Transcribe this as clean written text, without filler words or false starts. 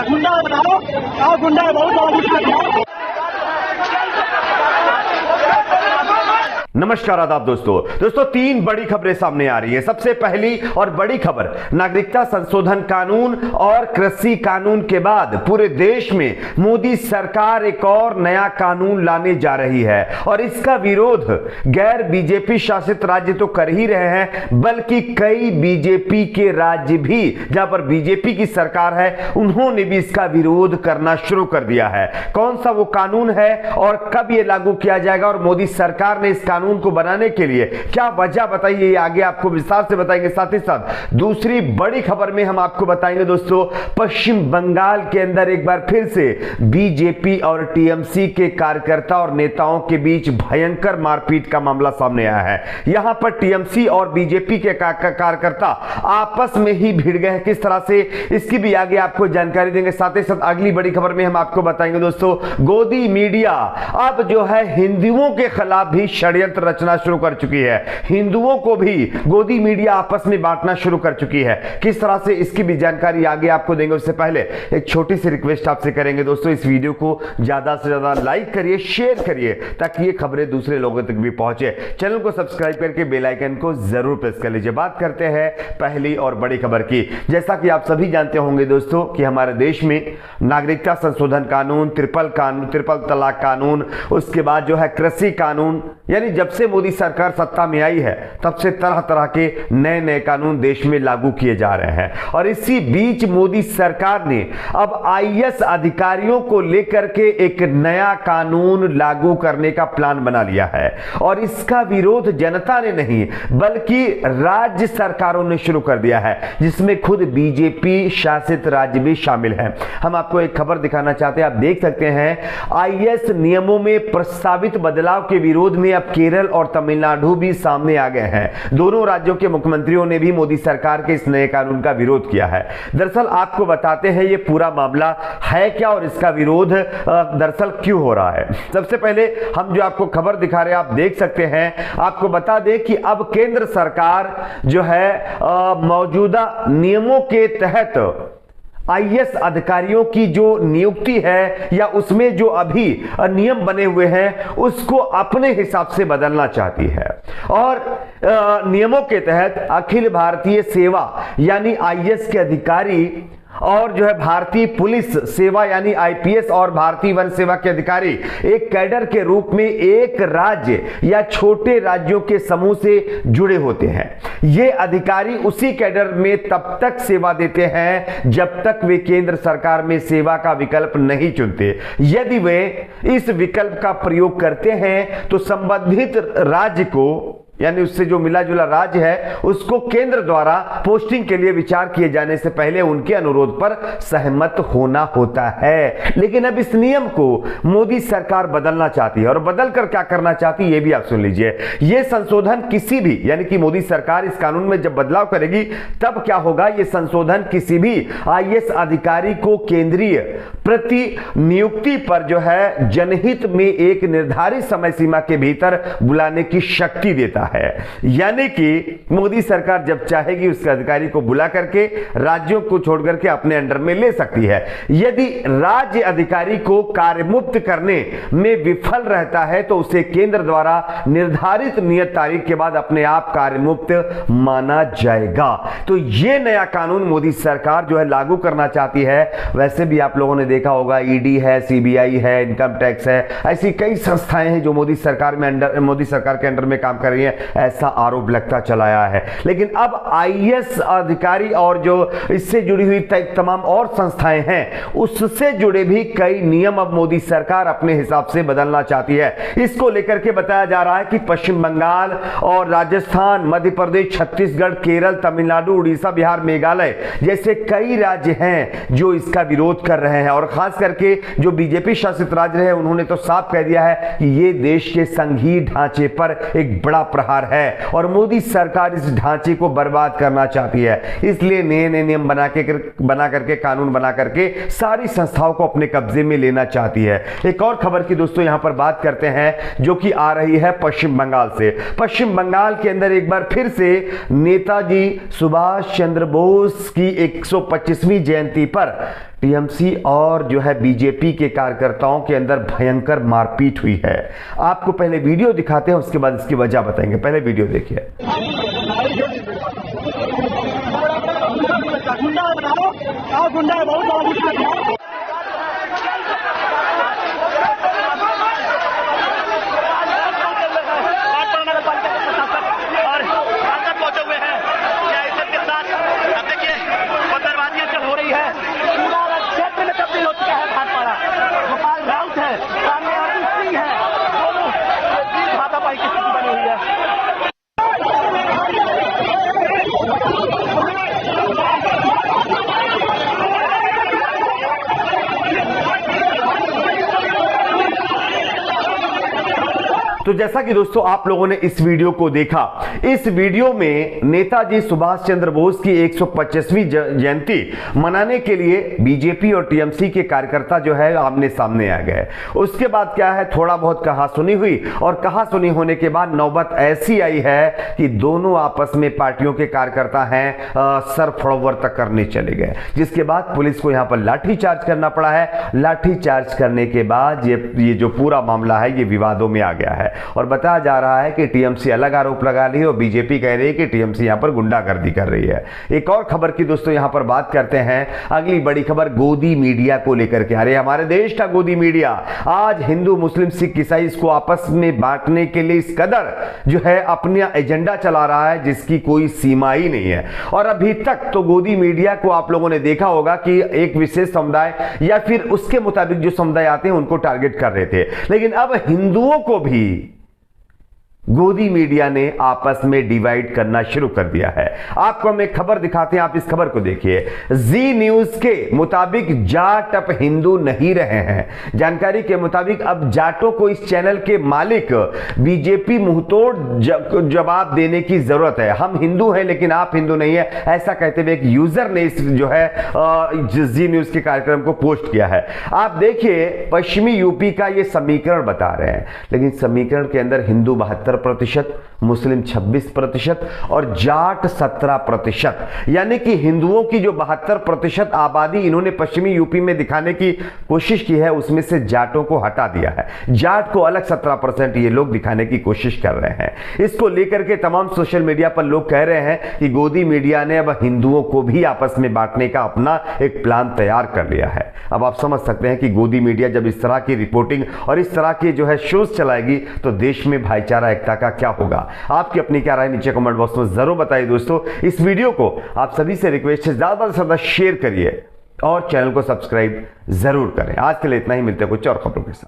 गुंडा बनाओ, आओ गुंडा बहुत। नमस्कार आदाब दोस्तों तीन बड़ी खबरें सामने आ रही है। सबसे पहली और बड़ी खबर, नागरिकता संशोधन कानून और कृषि कानून के बाद पूरे देश में मोदी सरकार एक और नया कानून लाने जा रही है और इसका विरोध गैर बीजेपी शासित राज्य तो कर ही रहे हैं, बल्कि कई बीजेपी के राज्य भी जहां पर बीजेपी की सरकार है उन्होंने भी इसका विरोध करना शुरू कर दिया है। कौन सा वो कानून है और कब यह लागू किया जाएगा और मोदी सरकार ने इस कानून को बनाने के लिए क्या वजह बताइए, ये आगे आपको विस्तार से बताएंगे। साथ ही साथ दूसरी बड़ी खबर में हम आपको बताएंगे दोस्तों, पश्चिम बंगाल के अंदर एक बार फिर से बीजेपी और टीएमसी के कार्यकर्ता और नेताओं के बीच भयंकर मारपीट का मामला सामने आया है। यहां पर टीएमसी और बीजेपी के कार्यकर्ता आपस में ही भिड़ गए हैं। किस तरह से, इसकी भी आगे आपको जानकारी देंगे। साथ ही साथ अगली बड़ी खबर में हम आपको बताएंगे दोस्तों, गोदी मीडिया अब जो है हिंदुओं के खिलाफ भी षड्यंत्र रचना शुरू कर चुकी है। हिंदुओं को भी गोदी मीडिया आपस में बांटना शुरू कर चुकी है। किस तरह से, इसकी भी जानकारी आगे आपको देंगे। उससे पहले एक छोटी सी रिक्वेस्ट आपसे करेंगे दोस्तों, इस वीडियो को ज्यादा से ज्यादा लाइक करिए, शेयर करिए ताकि ये खबरें दूसरे लोगों तक भी पहुंचे। चैनल को सब्सक्राइब करके बेल आइकन को जरूर प्रेस कर लीजिए। बात करते हैं पहली और बड़ी खबर की। जैसा कि आप सभी जानते होंगे दोस्तों कि हमारे देश में नागरिकता संशोधन कानून, ट्रिपल तलाक कानून, उसके बाद जो है कृषि कानून, यानी जब से मोदी सरकार सत्ता में आई है तब से तरह तरह के नए नए कानून देश में लागू किए जा रहे हैं। और इसी बीच मोदी सरकार ने अब आईएएस अधिकारियों को लेकर के एक नया कानून लागू करने का प्लान बना लिया है और इसका विरोध जनता ने नहीं बल्कि राज्य सरकारों ने शुरू कर दिया है, जिसमें खुद बीजेपी शासित राज्य भी शामिल है। हम आपको एक खबर दिखाना चाहते हैं, आप देख सकते हैं आईएएस नियमों में प्रस्तावित बदलाव के विरोध में अब केरल और तमिलनाडु भी सामने आ गए हैं। दोनों राज्यों के मुख्यमंत्रियों ने भी मोदी सरकार के इस नए कानून का विरोध किया है। दरअसल आपको बताते हैं ये पूरा मामला है क्या और इसका विरोध दरअसल क्यों हो रहा है। सबसे पहले हम जो आपको खबर दिखा रहे हैं, आप देख सकते हैं, आपको बता दें कि अब केंद्र सरकार जो है मौजूदा नियमों के तहत आईएएस अधिकारियों की जो नियुक्ति है या उसमें जो अभी नियम बने हुए हैं उसको अपने हिसाब से बदलना चाहती है। और नियमों के तहत अखिल भारतीय सेवा यानी आईएएस के अधिकारी और जो है भारतीय पुलिस सेवा यानी आईपीएस और भारतीय वन सेवा के अधिकारी एक कैडर के रूप में एक राज्य या छोटे राज्यों के समूह से जुड़े होते हैं। ये अधिकारी उसी कैडर में तब तक सेवा देते हैं जब तक वे केंद्र सरकार में सेवा का विकल्प नहीं चुनते। यदि वे इस विकल्प का प्रयोग करते हैं तो संबंधित राज्य को, यानी उससे जो मिला जुला राज्य है, उसको केंद्र द्वारा पोस्टिंग के लिए विचार किए जाने से पहले उनके अनुरोध पर सहमत होना होता है। लेकिन अब इस नियम को मोदी सरकार बदलना चाहती है और बदलकर क्या करना चाहती है ये भी आप सुन लीजिए। यह संशोधन किसी भी, यानी कि मोदी सरकार इस कानून में जब बदलाव करेगी तब क्या होगा, यह संशोधन किसी भी आईएएस अधिकारी को केंद्रीय प्रति नियुक्ति पर जो है जनहित में एक निर्धारित समय सीमा के भीतर बुलाने की शक्ति देता है। यानी कि मोदी सरकार जब चाहेगी उस अधिकारी को बुला करके राज्यों को छोड़ करके अपने अंडर में ले सकती है। यदि राज्य अधिकारी को कार्यमुक्त करने में विफल रहता है तो उसे केंद्र द्वारा निर्धारित नियत तारीख के बाद अपने आप कार्यमुक्त माना जाएगा। तो यह नया कानून मोदी सरकार जो है लागू करना चाहती है। वैसे भी आप लोगों ने देखा होगा ईडी है, सीबीआई है, इनकम टैक्स है, ऐसी कई संस्थाएं हैं जो मोदी सरकार के अंडर में काम कर रही है, ऐसा आरोप लगता चला आया है। लेकिन अब आईएएस अधिकारी और जो इससे जुड़ी हुई तमाम और संस्थाएं हैं उससे जुड़े भी कई नियम अब मोदी सरकार अपने हिसाब से बदलना चाहती है। इसको लेकर के बताया जा रहा है कि पश्चिम बंगाल और राजस्थान, मध्य प्रदेश, छत्तीसगढ़, केरल, तमिलनाडु, उड़ीसा, बिहार, मेघालय जैसे कई राज्य हैं जो इसका विरोध कर रहे हैं। और खास करके जो बीजेपी शासित राज्य है उन्होंने तो साफ कह दिया है कि यह देश के संघीय ढांचे पर एक बड़ा प्रहार है और मोदी सरकार इस ढांचे को बर्बाद करना चाहती है। इसलिए नए नए नियम बना करके कानून बना करके सारी संस्थाओं को अपने कब्जे में लेना चाहती है। एक और खबर की दोस्तों यहां पर बात करते हैं जो कि आ रही है पश्चिम बंगाल से। पश्चिम बंगाल के अंदर एक बार फिर से नेताजी सुभाष चंद्र बोस की 125वीं जयंती पर टीएमसी और जो है बीजेपी के कार्यकर्ताओं के अंदर भयंकर मारपीट हुई है। आपको पहले वीडियो दिखाते हैं, उसके बाद इसकी वजह बताएंगे। पहले वीडियो देखिए। गुंडा बनाओ, आओ गुंडा बहुत बड़ा गुस्सा है। तो जैसा कि दोस्तों आप लोगों ने इस वीडियो को देखा, इस वीडियो में नेताजी सुभाष चंद्र बोस की 125वीं जयंती मनाने के लिए बीजेपी और टीएमसी के कार्यकर्ता जो है आमने सामने आ गए। उसके बाद क्या है, थोड़ा बहुत कहासुनी हुई और कहासुनी होने के बाद नौबत ऐसी आई है कि दोनों आपस में पार्टियों के कार्यकर्ता हैं सर फड़ोवर तक करने चले गए, जिसके बाद पुलिस को यहां पर लाठीचार्ज करना पड़ा है। लाठीचार्ज करने के बाद ये जो पूरा मामला है ये विवादों में आ गया है और बताया जा रहा है कि टीएमसी अलग आरोप लगा रही है और बीजेपी कह रही है कि टीएमसी यहां पर गुंडागर्दी कर रही है। एक और खबर की दोस्तों यहां पर बात करते हैं, अगली बड़ी खबर गोदी मीडिया को लेकर के। अरे हमारे देश का गोदी मीडिया आज हिंदू मुस्लिम सिख ईसाई इसको आपस में बांटने के लिए इस कदर जो है अपना एजेंडा चला रहा है जिसकी कोई सीमा ही नहीं है। और अभी तक तो गोदी मीडिया को आप लोगों ने देखा होगा कि एक विशेष समुदाय या फिर उसके मुताबिक जो समुदाय आते हैं उनको टारगेट कर रहे थे, लेकिन अब हिंदुओं को भी गोदी मीडिया ने आपस में डिवाइड करना शुरू कर दिया है। आपको हम एक खबर दिखाते हैं, आप इस खबर को देखिए। जी न्यूज के मुताबिक जाट अब हिंदू नहीं रहे हैं। जानकारी के मुताबिक अब जाटों को इस चैनल के मालिक बीजेपी मुंहतोड़ जवाब देने की जरूरत है। हम हिंदू हैं लेकिन आप हिंदू नहीं है, ऐसा कहते हुए एक यूजर ने इस जो है जी न्यूज के कार्यक्रम को पोस्ट किया है। आप देखिए पश्चिमी यूपी का ये समीकरण बता रहे हैं, लेकिन समीकरण के अंदर हिंदू 72%, मुस्लिम 26% और जाट 17%, यानी कि हिंदुओं की जो 72% आबादी इन्होंने पश्चिमी यूपी में दिखाने की कोशिश की है उसमें से जाटों को हटा दिया है। जाट को अलग 17% ये लोग दिखाने की कोशिश कर रहे हैं। इसको लेकर के तमाम सोशल मीडिया पर लोग कह रहे हैं कि गोदी मीडिया ने अब हिंदुओं को भी आपस में बांटने का अपना एक प्लान तैयार कर लिया है। अब आप समझ सकते हैं कि गोदी मीडिया जब इस तरह की रिपोर्टिंग और इस तरह की जो है शोज चलाएगी तो देश में भाईचारा एकता का क्या होगा। आपकी अपनी क्या राय नीचे कमेंट बॉक्स में जरूर बताइए। दोस्तों इस वीडियो को आप सभी से रिक्वेस्ट है ज्यादा से ज्यादा शेयर करिए और चैनल को सब्सक्राइब जरूर करें। आज के लिए इतना ही, मिलते हैं कुछ और खबरों के साथ।